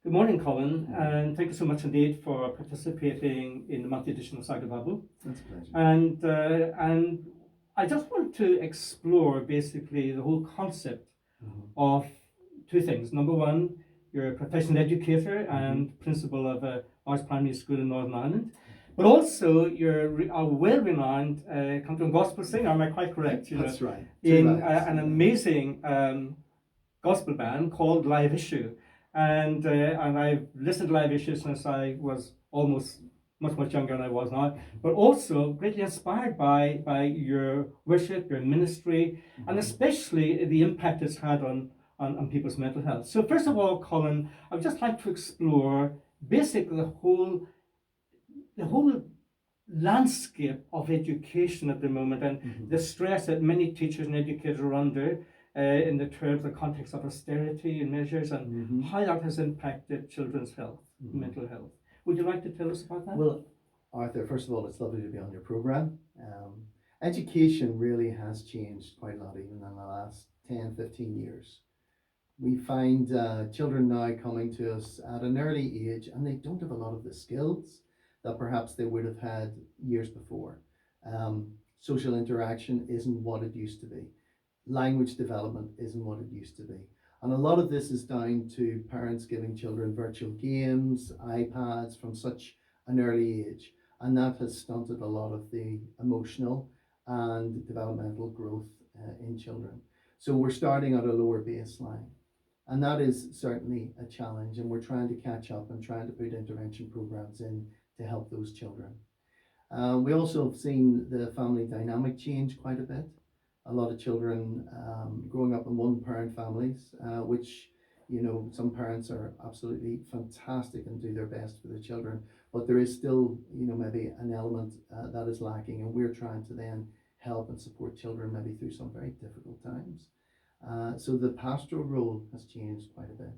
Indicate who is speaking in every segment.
Speaker 1: Good morning, Colin, and thank you so much indeed for participating in the monthly edition of Psychobsbble.
Speaker 2: That's a pleasure.
Speaker 1: And I just want to explore basically the whole concept of two things. Number one, you're a professional educator and principal of a large primary school in Northern Ireland, but also you're a well-renowned country and gospel singer. Am I quite correct?
Speaker 2: That's right.
Speaker 1: In an amazing gospel band called Live Issue, and I've listened to Live Issue since I was almost much younger than I was now, but also greatly inspired by your worship, your ministry, and especially the impact it's had on people's mental health. So first of all, Colin, I would just like to explore basically the whole landscape of education at the moment and the stress that many teachers and educators are under in the terms, the context of austerity and measures, and how that has impacted children's health, mental health. Would you like to tell us about that?
Speaker 2: Well, Arthur, first of all, it's lovely to be on your program. Education really has changed quite a lot, even in the last 10, 15 years. We find children now coming to us at an early age, and they don't have a lot of the skills that perhaps they would have had years before. Social interaction isn't what it used to be. Language development isn't what it used to be. And a lot of this is down to parents giving children virtual games, iPads from such an early age. And that has stunted a lot of the emotional and developmental growth in children. So we're starting at a lower baseline. And that is certainly a challenge. And we're trying to catch up and trying to put intervention programs in to help those children. We also have seen the family dynamic change quite a bit. A lot of children growing up in one-parent families, which, some parents are absolutely fantastic and do their best for their children, but there is still, maybe an element that is lacking, and we're trying to then help and support children maybe through some very difficult times. So the pastoral role has changed quite a bit.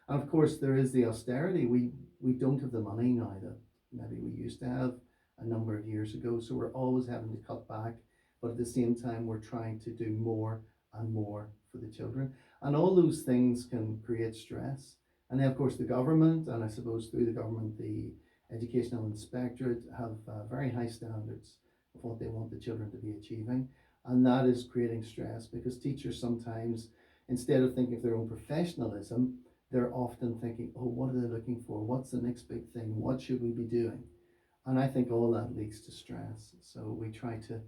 Speaker 2: And of course, there is the austerity. We don't have the money now that maybe we used to have a number of years ago, so we're always having to cut back. But at the same time, we're trying to do more and more for the children. And all those things can create stress. And then, of course, the government, and I suppose through the government, the Educational Inspectorate have very high standards of what they want the children to be achieving. And that is creating stress because teachers sometimes, instead of thinking of their own professionalism, they're often thinking, oh, what are they looking for? What's the next big thing? What should we be doing? And I think all that leads to stress. So we try to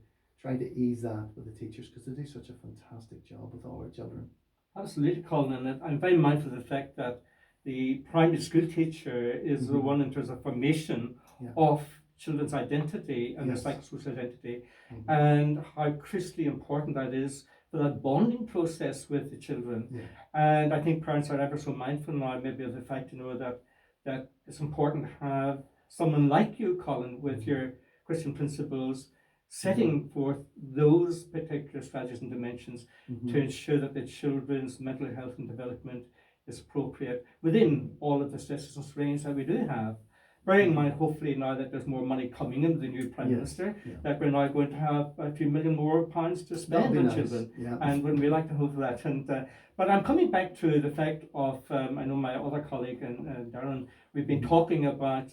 Speaker 2: ease that with the teachers because they do such a fantastic job with all our children.
Speaker 1: Absolutely, Colin, and I'm very mindful of the fact that the primary school teacher is the one in terms of formation of children's identity and their psychosocial identity, and how crucially important that is for that bonding process with the children. And I think parents are ever so mindful now maybe of the fact, that it's important to have someone like you, Colin, with your Christian principles, setting forth those particular strategies and dimensions to ensure that the children's mental health and development is appropriate within all of the stresses and strains that we do have. Bearing in mind, hopefully, now that there's more money coming in, the new Prime Minister, that we're now going to have a few million more pounds to spend on children. And when we like to hope for that. But I'm coming back to the fact of, I know my other colleague and Darren, we've been talking about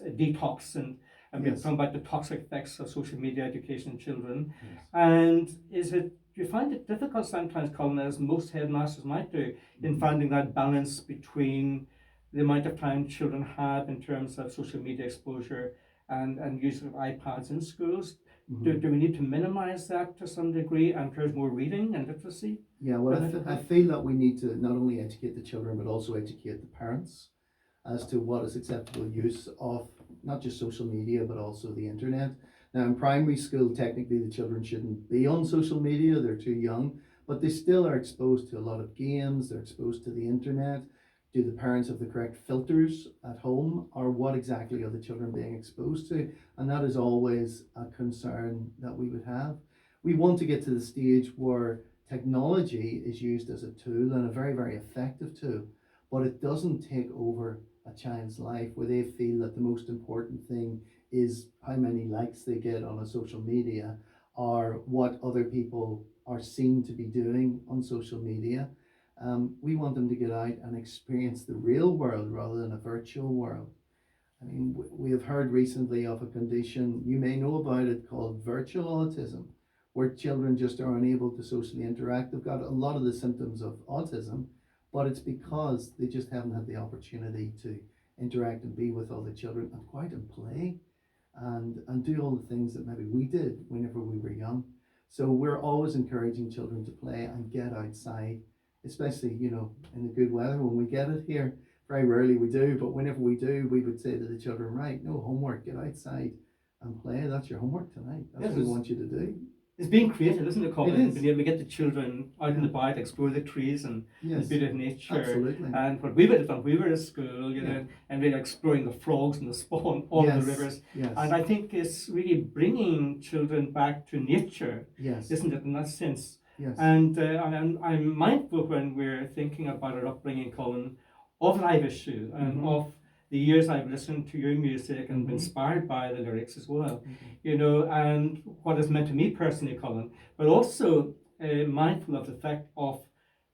Speaker 1: detox and we're talking about the toxic effects of social media education in children. And do you find it difficult sometimes, Colin, as most headmasters might do, in finding that balance between the amount of time children have in terms of social media exposure and use of iPads in schools? Do we need to minimize that to some degree and encourage more reading and literacy?
Speaker 2: Yeah, well, I feel that we need to not only educate the children, but also educate the parents as to what is acceptable use of not just social media, but also the internet. Now, in primary school, technically the children shouldn't be on social media, they're too young, but they still are exposed to a lot of games, they're exposed to the internet. Do the parents have the correct filters at home, or what exactly are the children being exposed to? And that is always a concern that we would have. We want to get to the stage where technology is used as a tool and a very, very effective tool, but it doesn't take over a child's life where they feel that the most important thing is how many likes they get on a social media or what other people are seen to be doing on social media. We want them to get out and experience the real world rather than a virtual world. I mean, we have heard recently of a condition, you may know about it, called virtual autism, where children just are unable to socially interact. They've got a lot of the symptoms of autism, but it's because they just haven't had the opportunity to interact and be with other children and go out and play and do all the things that maybe we did whenever we were young. So we're always encouraging children to play and get outside, especially, you know, in the good weather when we get it here. Very rarely we do, but whenever we do, we would say to the children, right, no homework, get outside and play. That's your homework tonight. That's what we want you to do.
Speaker 1: It's being creative, isn't it, Colin?
Speaker 2: It is.
Speaker 1: Being able to get the children out and about, explore the trees and the beauty of nature.
Speaker 2: Absolutely.
Speaker 1: And what we would have done, we were at school, you know, and really exploring the frogs and the spawn, all of the rivers.
Speaker 2: Yes.
Speaker 1: And I think it's really bringing children back to nature,
Speaker 2: Yes.
Speaker 1: isn't it, in that sense?
Speaker 2: Yes.
Speaker 1: And I'm mindful when we're thinking about our upbringing, Colin, of live issue and of the years I've listened to your music and been inspired by the lyrics as well, you know, and what it's meant to me personally, Colin, but also mindful of the fact of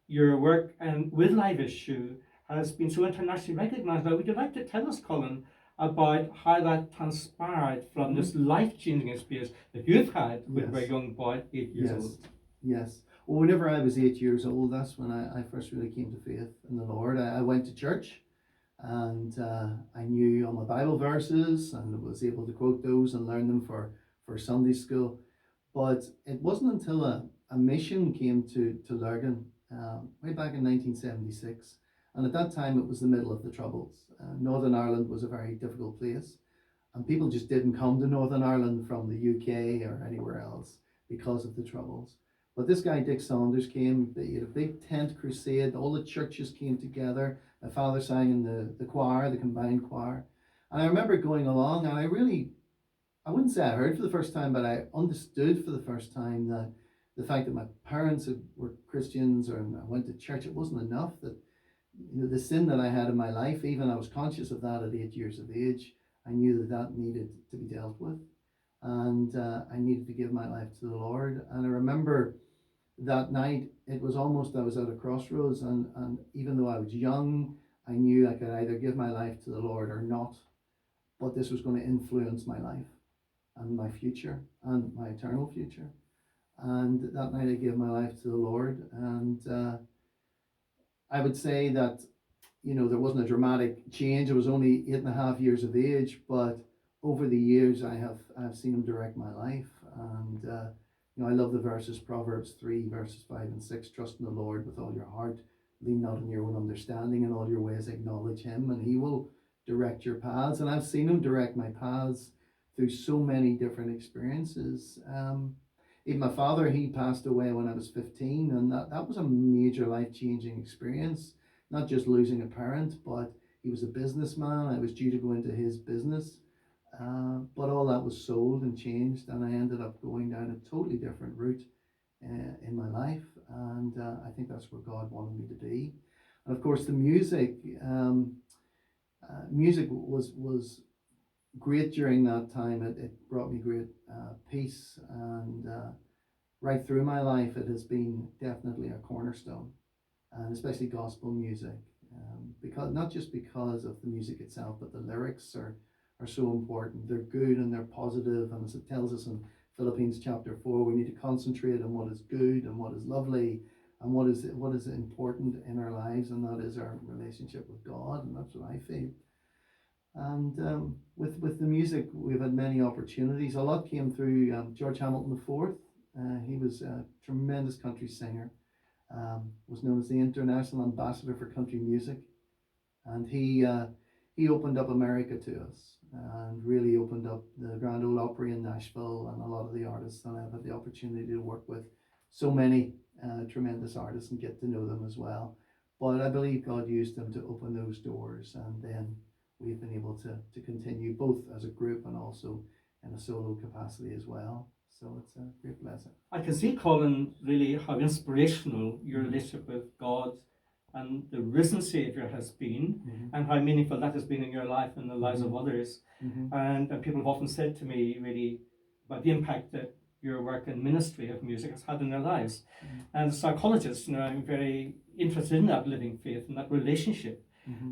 Speaker 1: your work and with live issue has been so internationally recognized. Now, would you like to tell us, Colin, about how that transpired from this life-changing experience that you've had when you were a young boy, 8 years old?
Speaker 2: Yes. Well, whenever I was 8 years old, that's when I first really came to faith in the Lord. I went to church. And I knew all my Bible verses and was able to quote those and learn them for Sunday school. But it wasn't until a mission came to Lurgan way back in 1976. And at that time, it was the middle of the Troubles. Northern Ireland was a very difficult place. And people just didn't come to Northern Ireland from the UK or anywhere else because of the Troubles. But this guy, Dick Saunders, came. He had a big tent crusade. All the churches came together. My father sang in the choir, the combined choir. And I remember going along, and I wouldn't say I heard for the first time, but I understood for the first time that the fact that my parents were Christians or I went to church, it wasn't enough. That, you know, the sin that I had in my life, even I was conscious of that at 8 years of age. I knew that needed to be dealt with. And I needed to give my life to the Lord. And I remember that night, it was almost, I was at a crossroads, and even though I was young, I knew I could either give my life to the Lord or not, but this was going to influence my life and my future and my eternal future. And that night I gave my life to the Lord, and I would say that, you know, there wasn't a dramatic change. I was only 8.5 years of age, but over the years I've seen him direct my life. And you know, I love the verses, Proverbs 3 verses 5 and 6, trust in the Lord with all your heart, lean not on your own understanding, in all your ways acknowledge him, and he will direct your paths. And I've seen him direct my paths through so many different experiences. Even my father, he passed away when I was 15, and that was a major life-changing experience. Not just losing a parent, but he was a businessman. I was due to go into his business, but all that was sold and changed, and I ended up going down a totally different route in my life, and I think that's where God wanted me to be. And of course, the music was great during that time. It brought me great peace, and right through my life, it has been definitely a cornerstone. And especially gospel music, because not just because of the music itself, but the lyrics are so important. They're good and they're positive, and as it tells us in Philippians chapter 4, we need to concentrate on what is good and what is lovely and what is important in our lives, and that is our relationship with God, and that's what I feel. And with the music, we've had many opportunities. A lot came through George Hamilton IV. He was a tremendous country singer. Was known as the International Ambassador for Country Music, and he opened up America to us and really opened up the Grand Ole Opry in Nashville and a lot of the artists. And I've had the opportunity to work with so many tremendous artists and get to know them as well. But I believe God used them to open those doors, and then we've been able to continue both as a group and also in a solo capacity as well. So it's a great blessing.
Speaker 1: I can see, Colin, really how inspirational your relationship with God and the risen Saviour has been, and how meaningful that has been in your life and the lives of others. And people have often said to me, really, about the impact that your work and ministry of music has had in their lives. And as a psychologist, you know, I'm very interested in that living faith and that relationship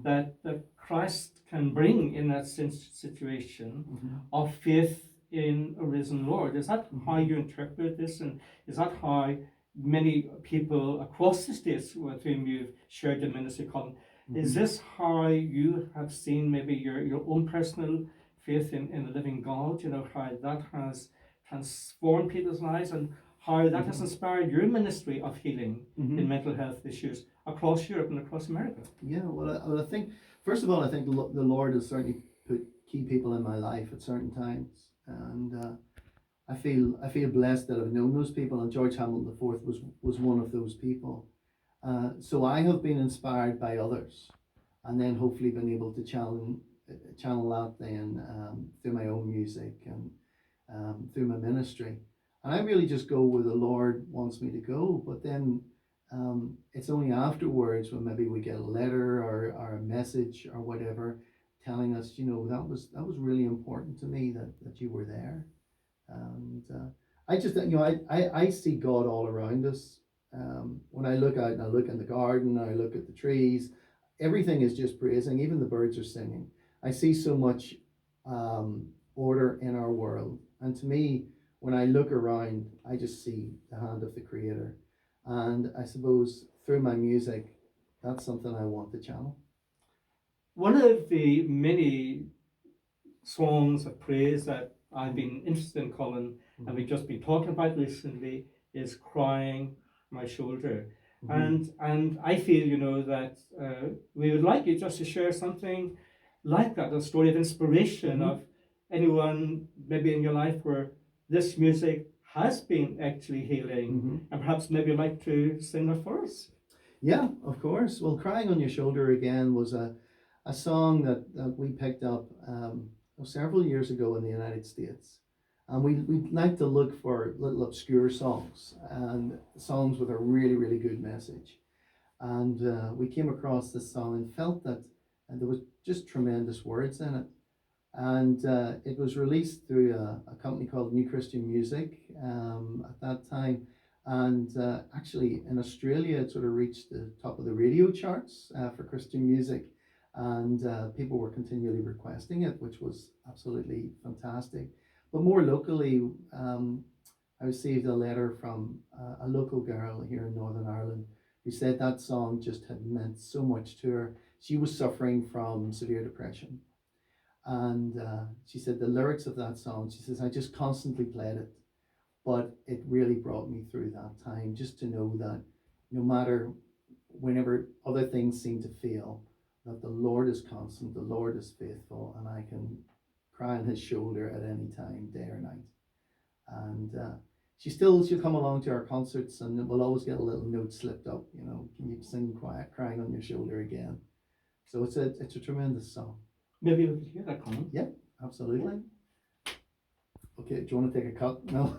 Speaker 1: that Christ can bring in that situation of faith in a risen Lord. Is that how you interpret this, and is that how many people across the States with whom you've shared your ministry, Colin, is this how you have seen maybe your own personal faith in the living God, how that has transformed people's lives, and how that has inspired your ministry of healing in mental health issues across Europe and across America?
Speaker 2: Yeah, well, I think, first of all, I think the Lord has certainly put key people in my life at certain times, and I feel blessed that I've known those people, and George Hamilton IV was one of those people. So I have been inspired by others, and then hopefully been able to channel that then through my own music and through my ministry. And I really just go where the Lord wants me to go. But then it's only afterwards when maybe we get a letter or a message or whatever telling us, that was really important to me that you were there. And I just, I see God all around us. When I look out and I look in the garden, I look at the trees, everything is just praising, even the birds are singing. I see so much order in our world. And to me, when I look around, I just see the hand of the Creator. And I suppose through my music, that's something I want to channel.
Speaker 1: One of the many songs of praise that I've been interested in, Colin, and we've just been talking about recently, is Crying My Shoulder. And I feel, that we would like you just to share something like that, a story of inspiration of anyone maybe in your life where this music has been actually healing, and perhaps maybe you'd like to sing that for us.
Speaker 2: Yeah, of course. Well, Crying on Your Shoulder again was a song that we picked up several years ago in the United States. And we like to look for little obscure songs and songs with a really, really good message. And we came across this song and felt that there was just tremendous words in it. And it was released through a company called New Christian Music at that time. And actually in Australia, it sort of reached the top of the radio charts for Christian music. And people were continually requesting it, which was absolutely fantastic. But more locally, I received a letter from a local girl here in Northern Ireland who said that song just had meant so much to her. She was suffering from severe depression. And she said the lyrics of that song, she says, I just constantly played it, but it really brought me through that time, just to know that no matter, whenever other things seem to fail, that the Lord is constant, the Lord is faithful, and I can cry on his shoulder at any time, day or night. And she'll come along to our concerts, and we'll always get a little note slipped up, can you sing Crying on Your Shoulder again? So it's a tremendous song.
Speaker 1: Maybe we could hear that, Colin.
Speaker 2: Yeah, absolutely. Okay, do you want to take a cut? No.